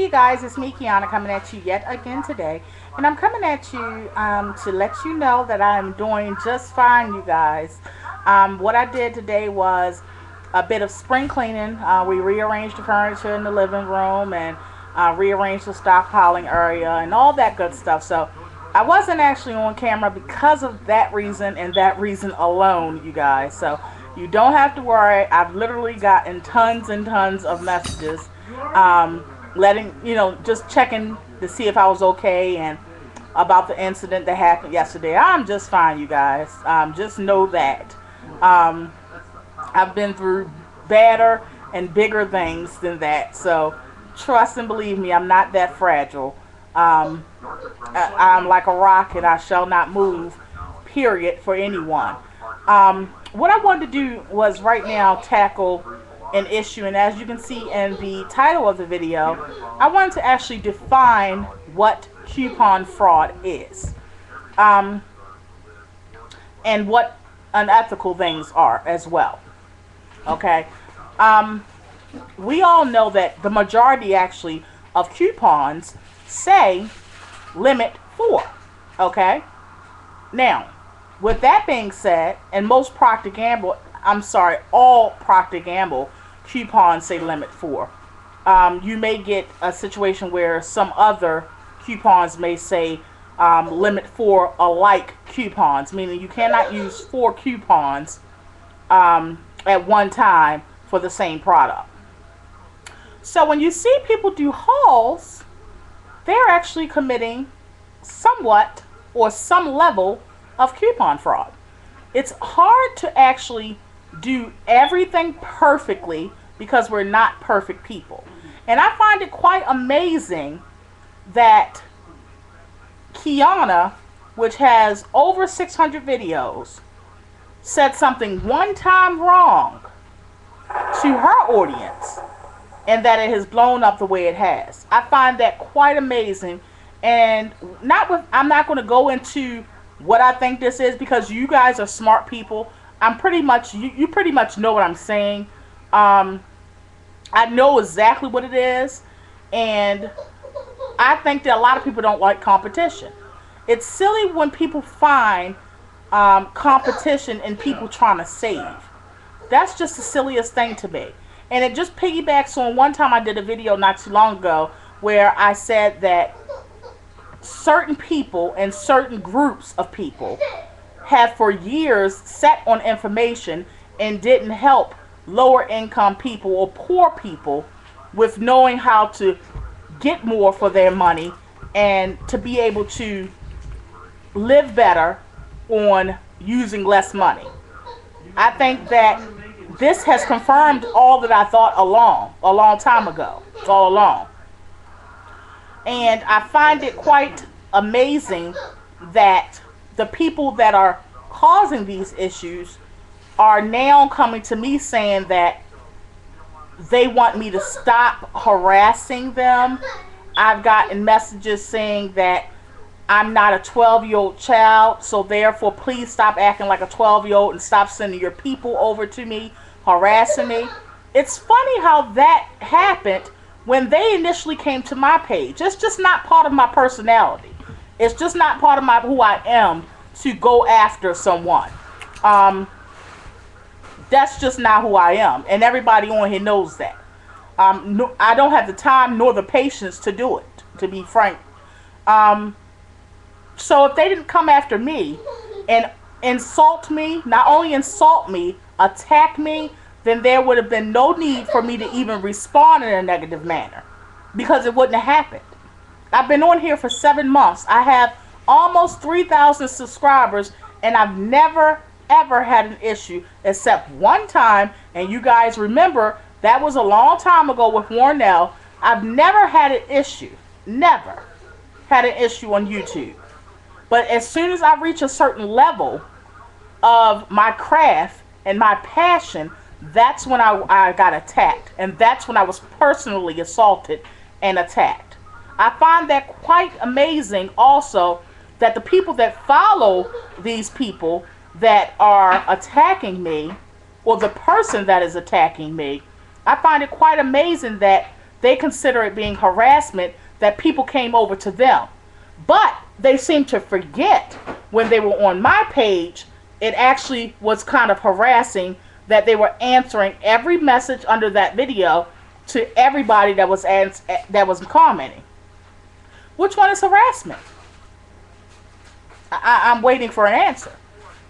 you guys, it's me, Kiana, coming at you yet again today. And I'm coming at you to let you know that I'm doing just fine, you guys. What I did today was a bit of spring cleaning. We rearranged the furniture in the living room and rearranged the stockpiling area and all that good stuff. So I wasn't actually on camera because of that reason and that reason alone, you guys. So you don't have to worry. I've literally gotten tons and tons of messages just checking to see if I was okay and about the incident that happened yesterday. I'm just fine, you guys. Just know that. I've been through badder and bigger things than that. So trust and believe me, I'm not that fragile. I'm like a rock and I shall not move, period, for anyone. What I wanted to do was right now tackle an issue, and as you can see in the title of the video, I wanted to actually define what coupon fraud is, and what unethical things are as well. Okay, we all know that the majority actually of coupons say limit 4. Okay, now with that being said, and all Procter Gamble coupons say limit 4. You may get a situation where some other coupons may say limit 4 alike coupons, meaning you cannot use 4 coupons at one time for the same product. So when you see people do hauls, they're actually committing somewhat or some level of coupon fraud. It's hard to actually do everything perfectly because we're not perfect people. And I find it quite amazing that Kiana, which has over 600 videos, said something one time wrong to her audience and that it has blown up the way it has. I find that quite amazing. And I'm not going to go into what I think this is because you guys are smart people. You pretty much know what I'm saying. I know exactly what it is, and I think that a lot of people don't like competition. It's silly when people find competition in people trying to save. That's just the silliest thing to me. And it just piggybacks on one time I did a video not too long ago where I said that certain people and certain groups of people have for years sat on information and didn't help lower income people or poor people with knowing how to get more for their money and to be able to live better on using less money. I think that this has confirmed all that I thought a long time ago, all along. And I find it quite amazing that the people that are causing these issues are now coming to me saying that they want me to stop harassing them. I've gotten messages saying that I'm not a 12-year-old child, so therefore please stop acting like a 12-year-old and stop sending your people over to me, harassing me. It's funny how that happened when they initially came to my page. It's just not part of my personality. It's just not part of who I am to go after someone. That's just not who I am, and everybody on here knows that. I don't have the time nor the patience to do it, to be frank. So if they didn't come after me and insult me, not only insult me, attack me, then there would have been no need for me to even respond in a negative manner because it wouldn't have happened. I've been on here for 7 months. I have almost 3,000 subscribers, and I've never ever had an issue except one time, and you guys remember that was a long time ago with Warnell. I've never had an issue, never had an issue on YouTube. But as soon as I reach a certain level of my craft and my passion, that's when I got attacked, and that's when I was personally assaulted and attacked. I find that quite amazing also that the people that follow these people that are attacking me, or the person that is attacking me, I find it quite amazing that they consider it being harassment that people came over to them. But they seem to forget when they were on my page, it actually was kind of harassing that they were answering every message under that video to everybody that was commenting. Which one is harassment? I'm waiting for an answer.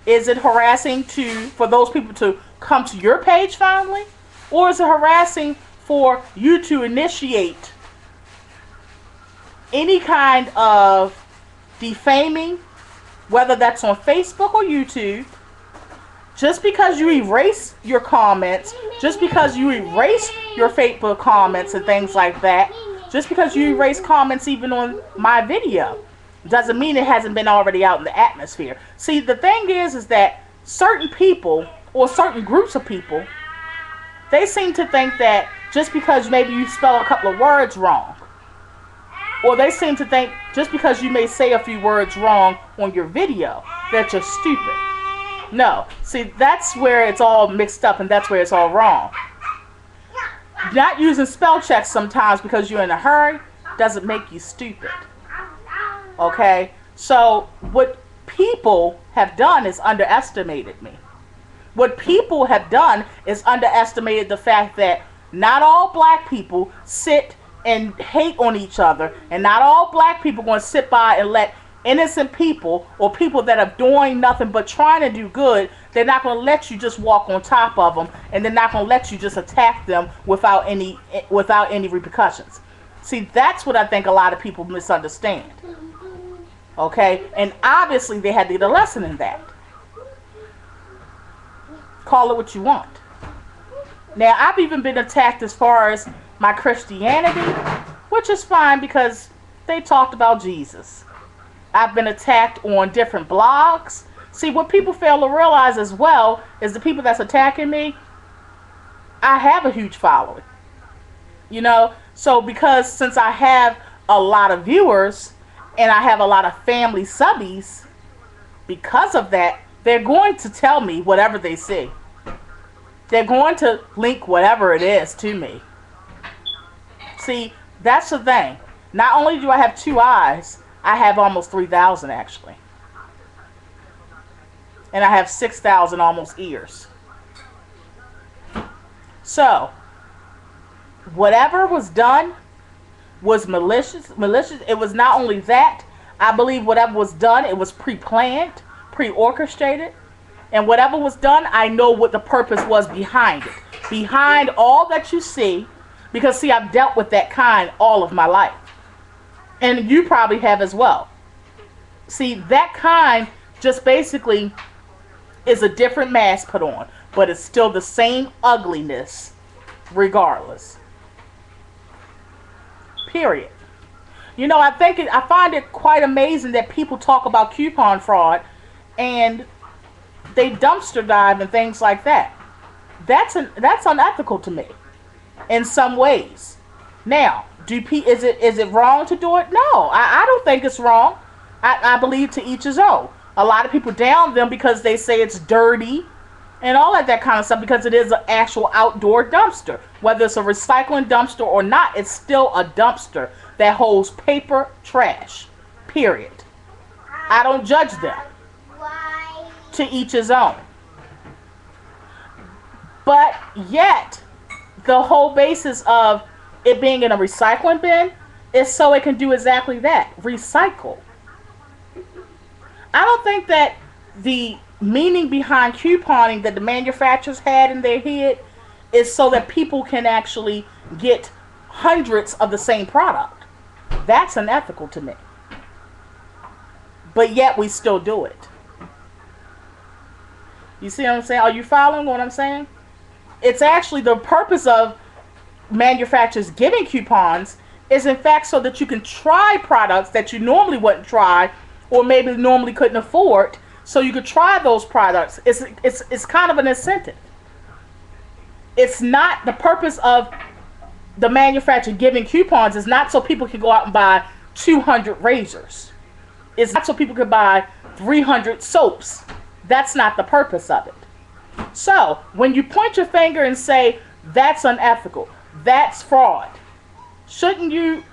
Is it harassing for those people to come to your page finally? Or is it harassing for you to initiate any kind of defaming, whether that's on Facebook or YouTube, just because you erase your comments, just because you erase your Facebook comments and things like that, just because you erase comments even on my video, doesn't mean it hasn't been already out in the atmosphere. See, the thing is that certain people or certain groups of people, they seem to think that just because maybe you spell a couple of words wrong, or they seem to think just because you may say a few words wrong on your video, that you're stupid. No. See, that's where it's all mixed up and that's where it's all wrong. Not using spell checks sometimes because you're in a hurry doesn't make you stupid. Okay? So what people have done is underestimated me. What people have done is underestimated the fact that not all black people sit and hate on each other, and not all black people going to sit by and let innocent people or people that are doing nothing but trying to do good, they're not going to let you just walk on top of them, and they're not going to let you just attack them without any repercussions. See, that's what I think a lot of people misunderstand. Okay? And obviously they had to get a lesson in that. Call it what you want. Now, I've even been attacked as far as my Christianity, which is fine because they talked about Jesus. I've been attacked on different blogs. See, what people fail to realize as well is the people that's attacking me, I have a huge following. You know, so since I have a lot of viewers and I have a lot of family subbies, because of that, they're going to tell me whatever they see. They're going to link whatever it is to me. See, that's the thing. Not only do I have 2 eyes, I have almost 3,000 actually. And I have 6,000 almost ears. So, whatever was done was malicious. It was not only that, I believe whatever was done, it was pre-planned, pre-orchestrated. And whatever was done, I know what the purpose was behind it. Behind all that you see, because see, I've dealt with that kind all of my life. And you probably have as well. See, that kind just basically is a different mask put on, but it's still the same ugliness regardless. Period. You know, I find it quite amazing that people talk about coupon fraud and they dumpster dive and things like that. That's unethical to me in some ways. Now, is it wrong to do it? No, I don't think it's wrong. I believe to each his own. A lot of people down them because they say it's dirty and all of that kind of stuff, because it is an actual outdoor dumpster. Whether it's a recycling dumpster or not, it's still a dumpster that holds paper trash. Period. I don't judge them. To each his own. But yet, the whole basis of it being in a recycling bin is so it can do exactly that. Recycle. I don't think that the meaning behind couponing that the manufacturers had in their head is so that people can actually get hundreds of the same product. That's unethical to me. But yet we still do it. You see what I'm saying? Are you following what I'm saying? It's actually the purpose of manufacturers giving coupons is in fact so that you can try products that you normally wouldn't try or maybe normally couldn't afford, so you could try those products. It's kind of an incentive. It's not the purpose of the manufacturer giving coupons is not so people can go out and buy 200 razors. It's not so people can buy 300 soaps. That's not the purpose of it. So, when you point your finger and say, that's unethical, that's fraud, Shouldn't you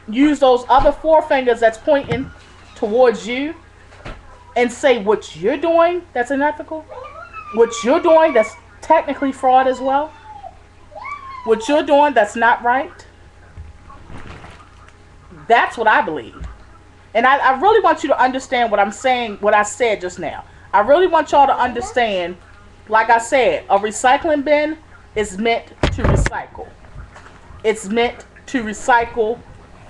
use those other four fingers that's pointing towards you and say what you're doing that's unethical? What you're doing that's technically fraud as well? What you're doing that's not right? That's what I believe. And I really want you to understand what I'm saying, what I said just now. I really want y'all to understand, like I said, a recycling bin is meant to recycle. It's meant to recycle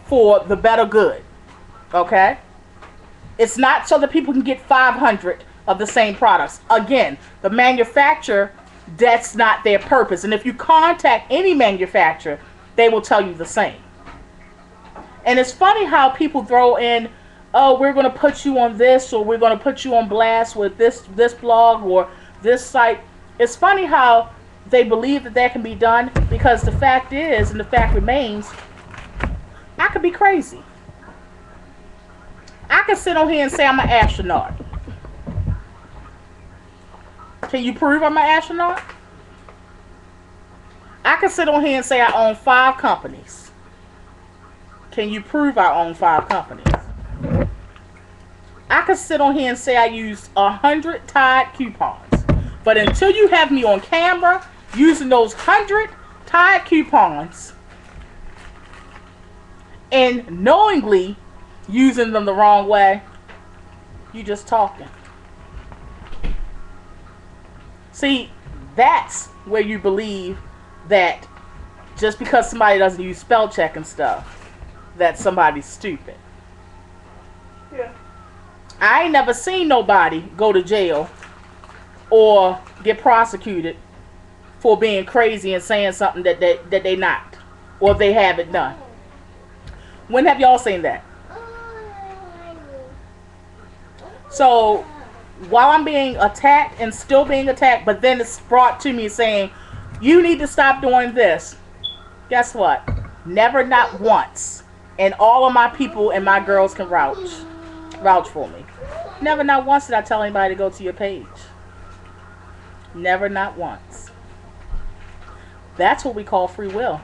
for the better good. Okay? It's not so that people can get 500 of the same products. Again, the manufacturer, that's not their purpose. And if you contact any manufacturer, they will tell you the same. And it's funny how people throw in, oh, we're going to put you on this, or we're going to put you on blast with this blog or this site. It's funny how they believe that can be done, because the fact is, and the fact remains, I could be crazy. I could sit on here and say I'm an astronaut. Can you prove I'm an astronaut? I could sit on here and say I own 5 companies. Can you prove I own 5 companies? I could sit on here and say I used 100 Tide coupons. But until you have me on camera using those 100 Tide coupons and knowingly using them the wrong way, you just talking. See, that's where you believe that just because somebody doesn't use spell check and stuff, that somebody's stupid. Yeah. I ain't never seen nobody go to jail or get prosecuted for being crazy and saying something that they not, or they haven't done. When have y'all seen that? So while I'm being attacked and still being attacked, but then it's brought to me saying, you need to stop doing this. Guess what? Never, not once. And all of my people and my girls can vouch for me. Never, not once did I tell anybody to go to your page. Never, not once. That's what we call free will.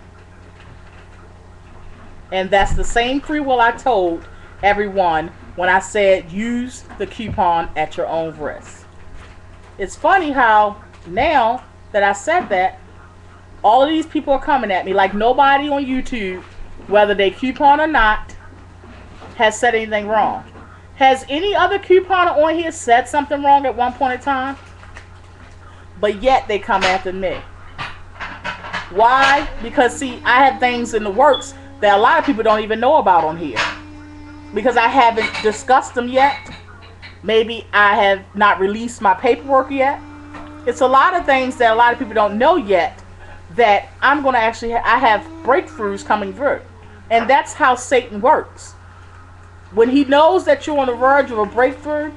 And that's the same free will I told everyone when I said use the coupon at your own risk. It's funny how now that I said that, all of these people are coming at me like nobody on YouTube, whether they coupon or not, has said anything wrong. Has any other couponer on here said something wrong at one point in time? But yet they come after me. Why? Because see, I have things in the works that a lot of people don't even know about on here. Because I haven't discussed them yet. Maybe I have not released my paperwork yet. It's a lot of things that a lot of people don't know yet that I'm going to actually, I have breakthroughs coming through. And that's how Satan works. When he knows that you're on the verge of a breakthrough,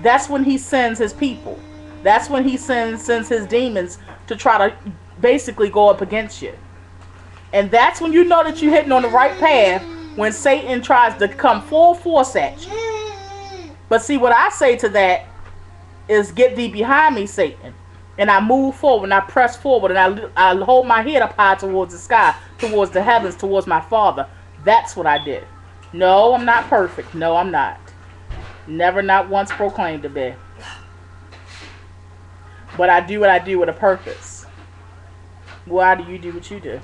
that's when he sends his people. That's when he sends his demons to try to basically go up against you. And that's when you know that you're hitting on the right path, when Satan tries to come full force at you. But see, what I say to that is, get thee behind me, Satan. And I move forward and I press forward and I hold my head up high towards the sky, towards the heavens, towards my Father. That's what I did. No, I'm not perfect. No, I'm not. Never, not once proclaimed to be. But I do what I do with a purpose. Why do you do what you do?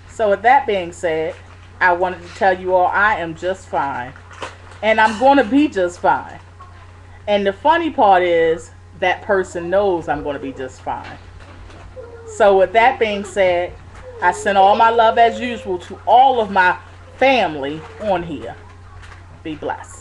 So with that being said, I wanted to tell you all I am just fine. And I'm going to be just fine. And the funny part is, that person knows I'm going to be just fine. So with that being said, I send all my love as usual to all of my family on here. Be blessed.